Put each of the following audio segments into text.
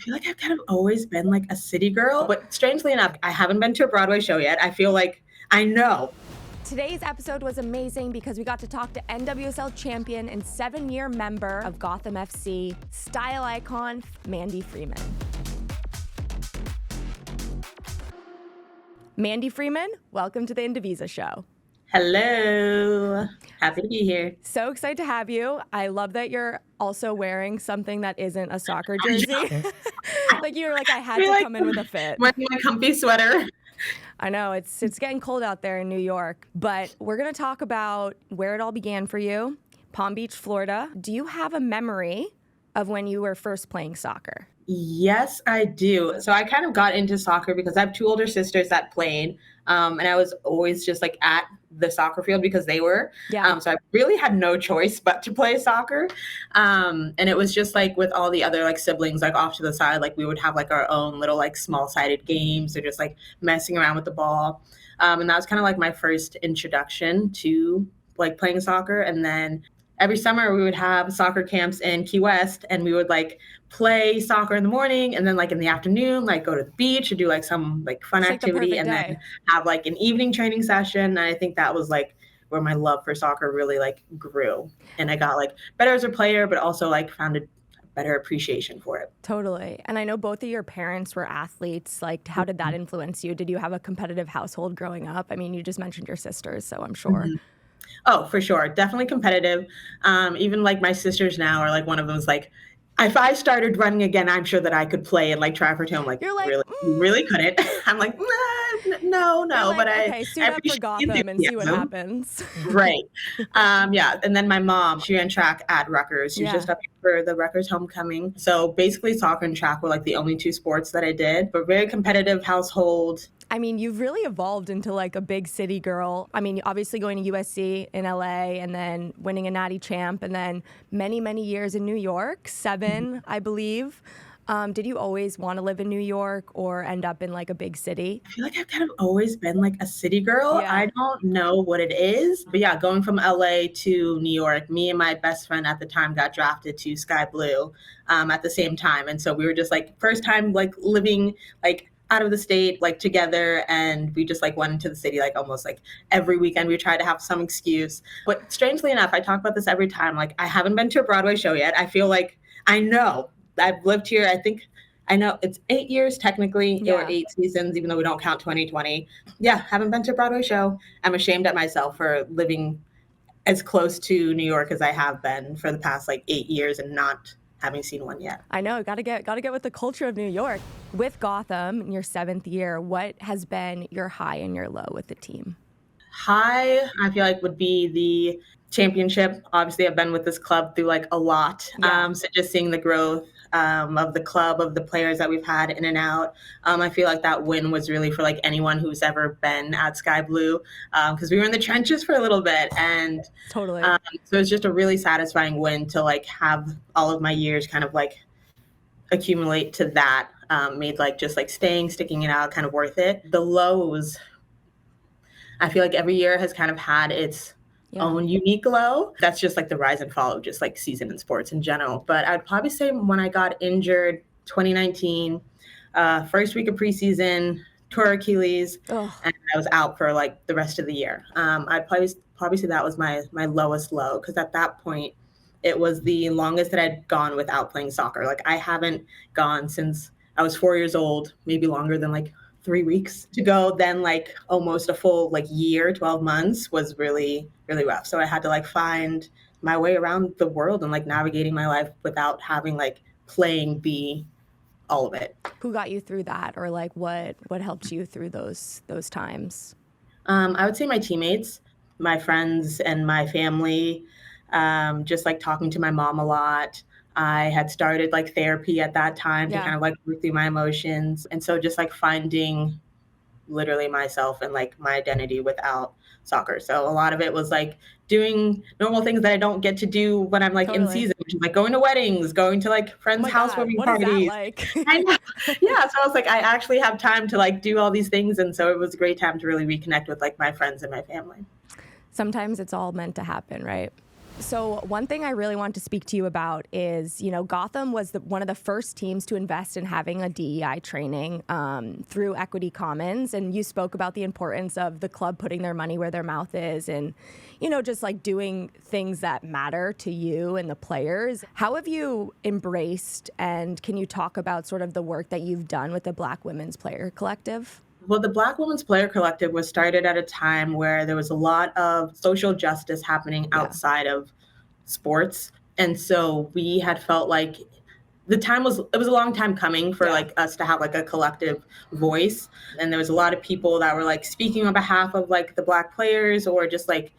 feel like I've kind of always been like a city girl, but strangely enough, I haven't been to a Broadway show yet. I feel like I know. Today's episode was amazing because we got to talk to NWSL Champion and 7-year member of Gotham FC, style icon Mandy Freeman. Mandy Freeman, welcome to the Indivisa Show. Hello. Happy to be here. So excited to have you. I love that you're also wearing something that isn't a soccer jersey. Like you were like, I had to come in with a fit. My comfy sweater. I know it's getting cold out there in New York, but we're going to talk about where it all began for you, Palm Beach, Florida. Do you have a memory of when you were first playing soccer? Yes, I do. So I kind of got into soccer because I have 2 older sisters that played, and I was always just like at the soccer field because they were. Yeah. So I really had no choice but to play soccer. And it was just like with all the other like siblings, like off to the side, like we would have like our own little like small-sided games or just like messing around with the ball. And that was kind of like my first introduction to like playing soccer. And then every summer we would have soccer camps in Key West, and we would like play soccer in the morning, and then like in the afternoon, like go to the beach or do like some like fun activity, and then have like an evening training session. And I think that was like where my love for soccer really like grew, and I got like better as a player, but also like found a better appreciation for it. Totally. And I know both of your parents were athletes. Like, how did that influence you? Did you have a competitive household growing up? I mean, you just mentioned your sisters, so I'm sure. Mm-hmm. Oh, for sure. Definitely competitive. Even like my sisters now are like, one of them is like, if I started running again, I'm sure that I could play and like try for 2. I'm like, you're like, really couldn't. I'm like, no, like, but okay, suit up for Gotham and see what happens. Right. Yeah. And then my mom, she ran track at Rutgers. She was just up for the Rutgers homecoming. So basically soccer and track were like the only 2 sports that I did, but very competitive household. I mean, you've really evolved into like a big city girl. I mean, obviously going to USC in LA and then winning a Natty Champ and then many, many years in New York, 7, I believe. Did you always want to live in New York or end up in like a big city? I feel like I've kind of always been like a city girl. Yeah. I don't know what it is, but yeah, going from LA to New York, me and my best friend at the time got drafted to Sky Blue at the same time. And so we were just like first time like living like out of the state, like together, and we just like went into the city like almost like every weekend. We tried to have some excuse. But strangely enough, I talk about this every time. Like I haven't been to a Broadway show yet. I feel like I know. I've lived here, I know it's 8 years technically, or 8 seasons, even though we don't count 2020. Yeah, haven't been to a Broadway show. I'm ashamed at myself for living as close to New York as I have been for the past like 8 years and not having seen one yet. I know, gotta get with the culture of New York. With Gotham in your 7th year, what has been your high and your low with the team? High, I feel like would be the championship. Obviously, I've been with this club through like a lot. So just seeing the growth of the club, of the players that we've had in and out. I feel like that win was really for like anyone who's ever been at Sky Blue, because we were in the trenches for a little bit, and totally. So it's just a really satisfying win to like have all of my years kind of like accumulate to that. Made like just like sticking it out kind of worth it. The lows, I feel like every year has kind of had its own unique low. That's just like the rise and fall of just like season in sports in general. But I'd probably say when I got injured 2019, first week of preseason, tore Achilles, and I was out for like the rest of the year. I'd probably say that was my lowest low, because at that point it was the longest that I'd gone without playing soccer. Like I haven't gone since I was 4 years old, maybe longer than like 3 weeks. To go then like almost a full like year, 12 months was really, really rough. So I had to like find my way around the world and like navigating my life without having like playing be all of it. Who got you through that, or like what helped you through those times? I would say my teammates, my friends, and my family. Just like talking to my mom a lot. I had started like therapy at that time to kind of like work through my emotions. And so just like finding literally myself and like my identity without soccer. So a lot of it was like doing normal things that I don't get to do when I'm like in season, which is like going to weddings, going to like friends' housewarming parties. Is that like? I know. Yeah. So I was like, I actually have time to like do all these things. And so it was a great time to really reconnect with like my friends and my family. Sometimes it's all meant to happen, right? So one thing I really want to speak to you about is, Gotham was one of the first teams to invest in having a DEI training through Equity Commons. And you spoke about the importance of the club putting their money where their mouth is and, just like doing things that matter to you and the players. How have you embraced, and can you talk about sort of the work that you've done with the Black Women's Player Collective? Well, the Black Women's Player Collective was started at a time where there was a lot of social justice happening outside of sports. And so we had felt like it was a long time coming for like us to have like a collective voice. And there was a lot of people that were like speaking on behalf of like the Black players, or just like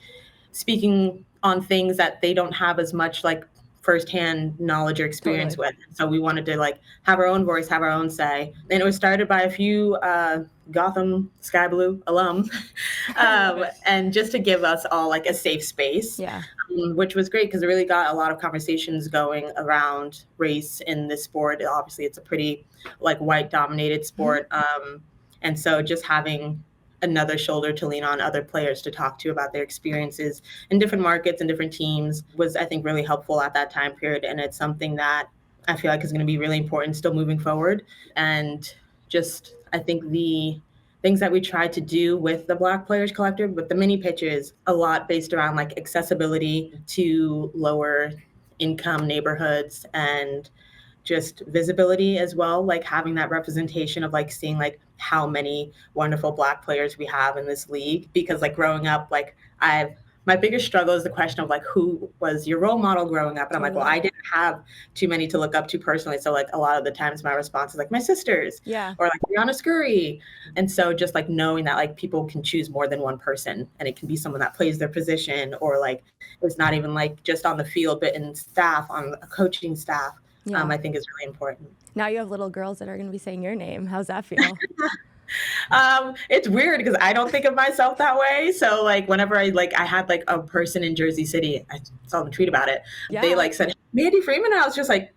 speaking on things that they don't have as much like firsthand knowledge or experience with. So we wanted to like have our own voice, have our own say. And it was started by a few Gotham Sky Blue alum, and just to give us all like a safe space, which was great because it really got a lot of conversations going around race in this sport. Obviously, it's a pretty like white dominated sport, and so just having another shoulder to lean on, other players to talk to about their experiences in different markets and different teams was, I think, really helpful at that time period. And it's something that I feel like is going to be really important still moving forward. And just, I think the things that we tried to do with the Black Players Collective, with the mini pitches, a lot based around like accessibility to lower income neighborhoods and just visibility as well, like having that representation of like seeing like how many wonderful Black players we have in this league. Because like growing up, like my biggest struggle is the question of like, who was your role model growing up? And I'm like, well, I didn't have too many to look up to personally. So like a lot of the times my response is like my sisters, or like Brianna Scurry. And so just like knowing that like people can choose more than one person, and it can be someone that plays their position, or like it's not even like just on the field, but in staff, on a coaching staff. I think is really important. Now you have little girls that are going to be saying your name. How's that feel? It's weird because I don't think of myself that way. So like whenever I had like a person in Jersey City, I saw them tweet about it. They like said Mandy Freeman, and I was just like,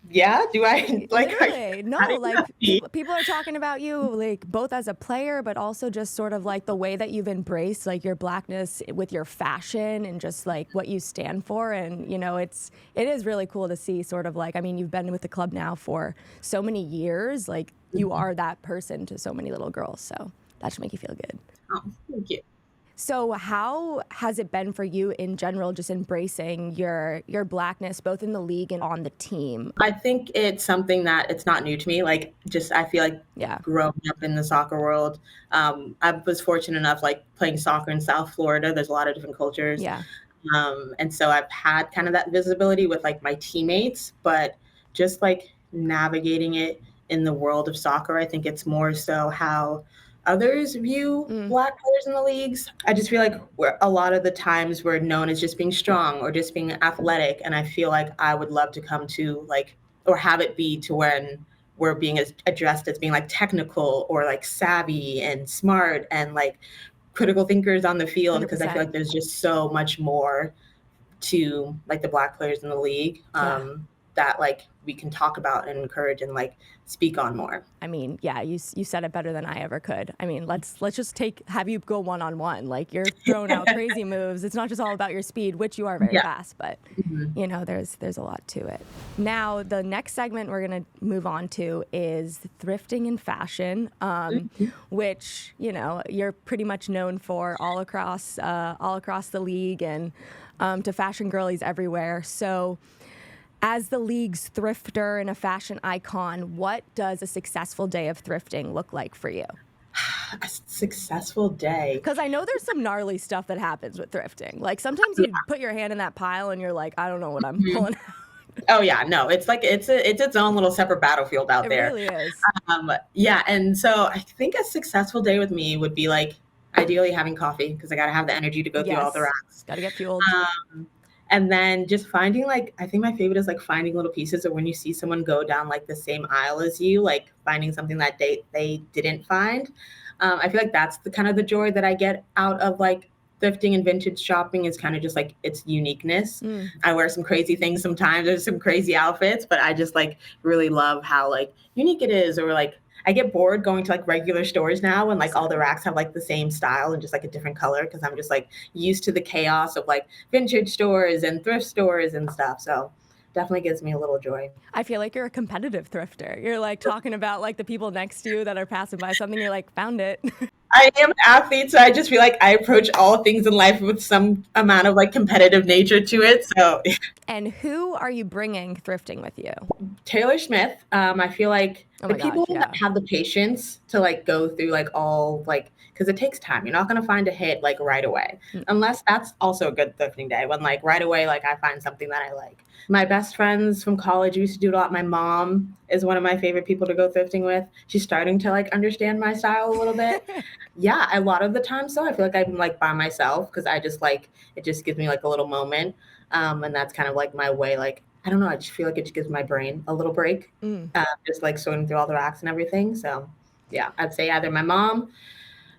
yeah, do I like literally no like people are talking about you like both as a player, but also just sort of like the way that you've embraced like your Blackness with your fashion and just like what you stand for. And it is really cool to see sort of like, I mean, you've been with the club now for so many years, like you are that person to so many little girls, so that should make you feel good. Oh, thank you. So how has it been for you in general, just embracing your Blackness, both in the league and on the team? I think it's something that it's not new to me. Like, just I feel like growing up in the soccer world, I was fortunate enough, like playing soccer in South Florida. There's a lot of different cultures. And so I've had kind of that visibility with like my teammates, but just like navigating it in the world of soccer, I think it's more so how others view Black players in the leagues. I just feel like a lot of the times we're known as just being strong or just being athletic. And I feel like I would love to come to like, or have it be to when we're being addressed as being like technical or like savvy and smart and like critical thinkers on the field, because I feel like there's just so much more to like the Black players in the league that like we can talk about and encourage and like speak on more. I mean, you said it better than I ever could. I mean, let's just have you go one-on-one. Like you're throwing out crazy moves. It's not just all about your speed, which you are very fast, but there's a lot to it. Now, the next segment we're going to move on to is Thrifting Fashion, which, you're pretty much known for all across the league and to fashion girlies everywhere. So as the league's thrifter and a fashion icon, what does a successful day of thrifting look like for you? A successful day? Because I know there's some gnarly stuff that happens with thrifting. Like sometimes you put your hand in that pile and you're like, I don't know what I'm pulling out. Oh yeah, no, it's like it's its own little separate battlefield out there. It really is. And so I think a successful day with me would be like ideally having coffee, because I gotta have the energy to go through all the racks. Gotta get fueled. And then just finding like, I think my favorite is like finding little pieces, or when you see someone go down like the same aisle as you, like finding something that they didn't find. I feel like that's the kind of the joy that I get out of like thrifting and vintage shopping is kind of just like its uniqueness. I wear some crazy things sometimes. There's some crazy outfits, but I just like really love how like unique it is. Or like I get bored going to like regular stores now and like all the racks have like the same style and just like a different color because I'm just like used to the chaos of like vintage stores and thrift stores and stuff. So definitely gives me a little joy. I feel like you're a competitive thrifter. You're like talking about like the people next to you that are passing by something. You're like, found it. I am an athlete, so I just feel like I approach all things in life with some amount of like competitive nature to it. So, And who are you bringing thrifting with you? Taylor Smith, I feel like Oh the my people gosh, yeah. that have the patience to like go through like all like, because it takes time. You're not going to find a hit like right away, unless that's also a good thrifting day when like right away, like I find something that I like. My best friends from college used to do it a lot. My mom is one of my favorite people to go thrifting with. She's starting to like understand my style a little bit. Yeah, a lot of the time. So I feel like I'm like by myself because I just like, it just gives me like a little moment. And that's kind of like my way. Like, I don't know. I just feel like it just gives my brain a little break, just like sorting through all the racks and everything. So yeah, I'd say either my mom,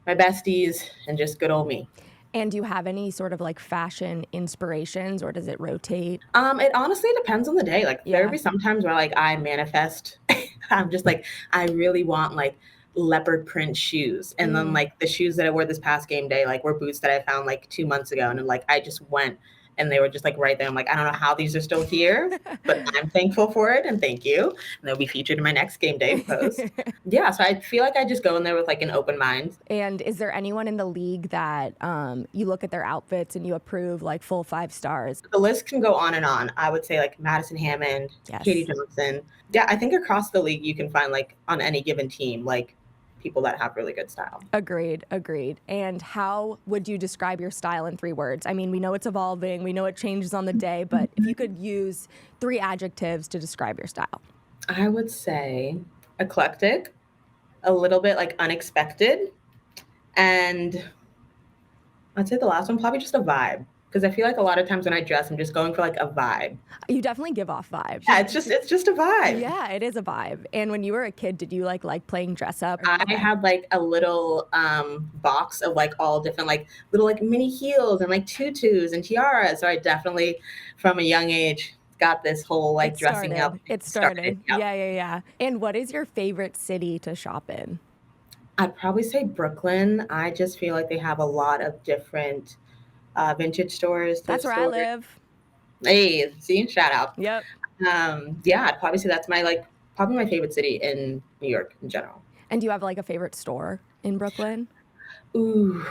my besties, and just good old me. And do you have any sort of like fashion inspirations or does it rotate? It honestly depends on the day. Like there Yeah. be sometimes where like I manifest, I'm just like, I really want like leopard print shoes. And then like the shoes that I wore this past game day, like were boots that I found like 2 months ago. And then like I just went and they were just like right there. I'm like, I don't know how these are still here, but I'm thankful for it and thank you. And they'll be featured in my next game day post. Yeah, so I feel like I just go in there with like an open mind. And is there anyone in the league that you look at their outfits and you approve like full 5 stars? The list can go on and on. I would say like Madison Hammond, Yes. Katie Johnson. Yeah, I think across the league you can find like on any given team like people that have really good style. Agreed. And how would you describe your style in 3 words? I mean, we know it's evolving, we know it changes on the day, but if you could use 3 adjectives to describe your style. I would say eclectic, a little bit like unexpected, and I'd say the last one probably just a vibe. Because I feel like a lot of times when I dress, I'm just going for like a vibe. You definitely give off vibes. Yeah, it's just a vibe. Yeah, it is a vibe. And when you were a kid, did you like playing dress up? I had like a little box of like all different like little like mini heels and like tutus and tiaras. So I definitely from a young age got this whole like dressing up. It started. Yeah. And what is your favorite city to shop in? I'd probably say Brooklyn. I just feel like they have a lot of different vintage stores. That's where I live. Hey, see, shout out. Yep. Yeah, I'd probably say that's my like probably my favorite city in New York in general. And do you have like a favorite store in Brooklyn? Ooh.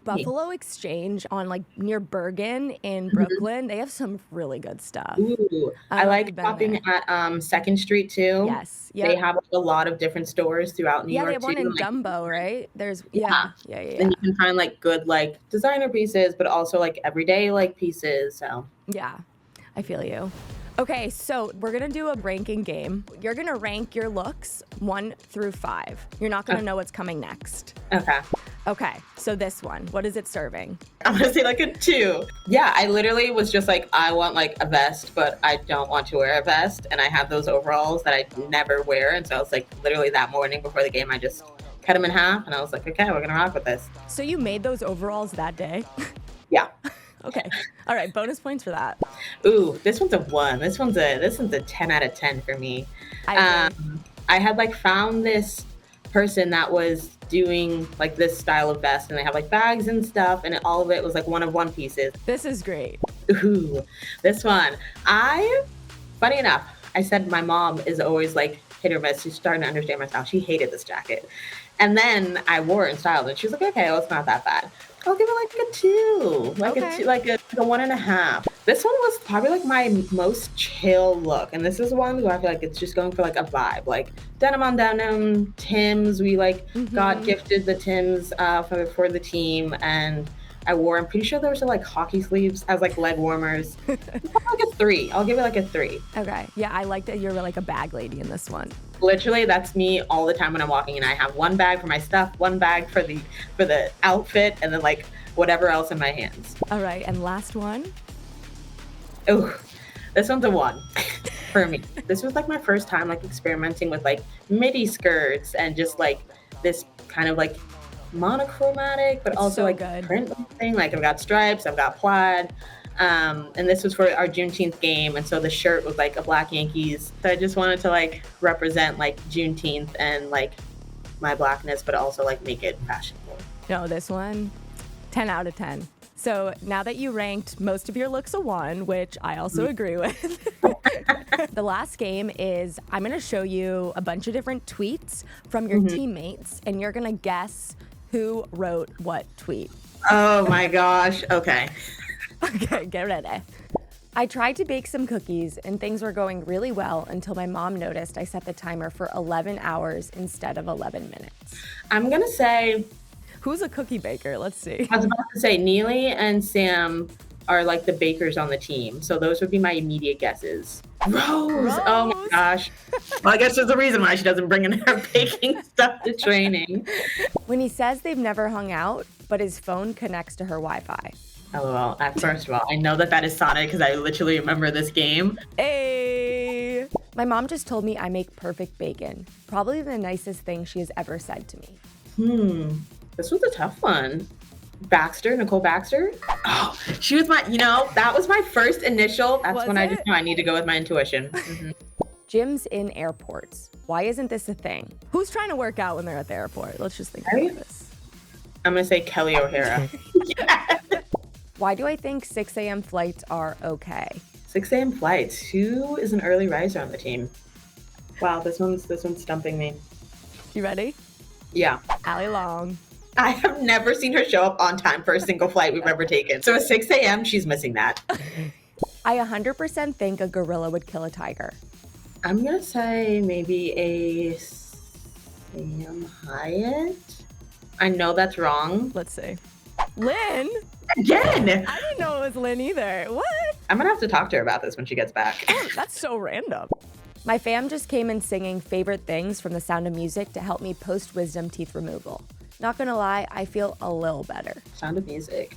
Buffalo Exchange on like near Bergen in Brooklyn. They have some really good stuff. Ooh, I like shopping at 2nd Street too. Yes. They have like, a lot of different stores throughout New York. Yeah, they have one in like, Dumbo, right? There's yeah. And you can find like good like designer pieces, but also like everyday like pieces. So yeah, I feel you. Okay, so we're gonna do a ranking game. You're gonna rank your looks 1 through 5. You're not gonna know what's coming next. Okay, so this one, what is it serving? I'm gonna say like a 2. Yeah, I literally was just like, I want like a vest, but I don't want to wear a vest. And I have those overalls that I never wear. And so I was like, literally that morning before the game, I just cut them in half. And I was like, okay, we're gonna rock with this. So you made those overalls that day? Yeah. Okay. All right, bonus points for that. Ooh, this one's a 1. This one's a 10 out of 10 for me. I had like found this person that was doing like this style of vest and they have like bags and stuff and all of it was like 1-of-1 pieces. This is great. Ooh, this one. Funny enough, I said my mom is always like hit or miss. She's starting to understand my style. She hated this jacket. And then I wore it in style and she was like, okay, well, it's not that bad. I'll give it like a 2, like a 1.5. This one was probably like my most chill look. And this is one where I feel like it's just going for like a vibe, like denim on denim, Tims. We like got gifted the Tims for the team. And I wore, I'm pretty sure there was like hockey sleeves as like leg warmers. Like a 3. I'll give it like a 3. Okay. Yeah, I like that you're like a bag lady in this one. Literally, that's me all the time when I'm walking in. I have one bag for my stuff, one bag for the outfit, and then like whatever else in my hands. All right, and last one. Oh, this one's a 1 for me. This was like my first time like experimenting with like midi skirts and just like this kind of like monochromatic, but It's also so like good. print thing. Like I've got stripes, I've got plaid. And this was for our Juneteenth game. And so the shirt was like a Black Yankees. So I just wanted to like represent like Juneteenth and like my Blackness, but also like make it fashionable. No, this one, 10 out of 10. So now that you ranked most of your looks a 1, which I also agree with, the last game is I'm going to show you a bunch of different tweets from your teammates, and you're going to guess who wrote what tweet. Oh my gosh. Okay. Okay, get ready. I tried to bake some cookies and things were going really well until my mom noticed I set the timer for 11 hours instead of 11 minutes. I'm going to say, Who's a cookie baker? Let's see. I was about to say Neely and Sam are like the bakers on the team. So those would be my immediate guesses. Rose. Oh my gosh. Well, I guess there's a reason why she doesn't bring in her baking stuff to training. When he says they've never hung out, but his phone connects to her Wi-Fi. LOL. First of all, I know that is Sonic because I literally remember this game. Hey! My mom just told me I make perfect bacon. Probably the nicest thing she has ever said to me. This was a tough one. Nicole Baxter. Oh, she was that was my first initial. That's when I just know I need to go with my intuition. Gyms in airports. Why isn't this a thing? Who's trying to work out when they're at the airport? Let's just think about this. I'm going to say Kelly O'Hara. Yes. Why do I think 6 a.m. flights are okay? 6 a.m. flights. Who is an early riser on the team? Wow, this one's stumping me. You ready? Yeah. Allie Long. I have never seen her show up on time for a single flight we've ever taken. So at 6 a.m., she's missing that. I 100% think a gorilla would kill a tiger. I'm going to say maybe a Sam Hyatt. I know that's wrong. Let's see. Lynn? Again! I didn't know it was Lynn either. What? I'm going to have to talk to her about this when she gets back. Oh, that's so random. My fam just came in singing favorite things from The Sound of Music to help me post-wisdom teeth removal. Not gonna lie, I feel a little better. Sound of Music.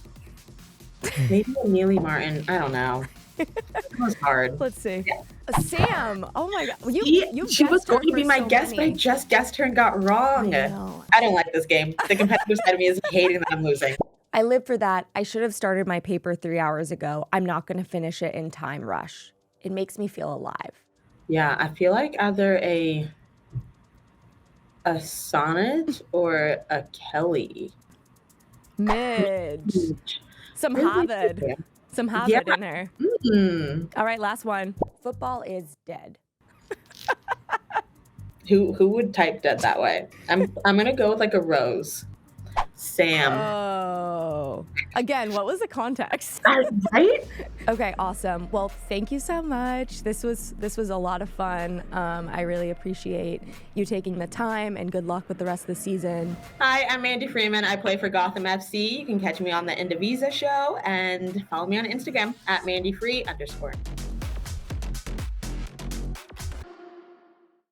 Maybe a Neely Martin. I don't know. It was hard. Let's see. Yeah. Sam. Oh my God. She was going to be my guest, but I just guessed her and got wrong. I don't like this game. The competitive side of me is hating that I'm losing. I live for that. I should have started my paper 3 hours ago. I'm not going to finish it in time rush. It makes me feel alive. Yeah, I feel like either a Sonnet or a Kelly. Midge. Some Harvard. Some Harvard in her. All right, last one. Football is dead. Who would type dead that way? I'm gonna go with like a Rose. Sam. Oh. Again, what was the context? Right? Okay, awesome. Well, thank you so much. This was a lot of fun. I really appreciate you taking the time, and good luck with the rest of the season. Hi, I'm Mandy Freeman. I play for Gotham FC. You can catch me on the Indivisa Show and follow me on Instagram at @MandyFree_.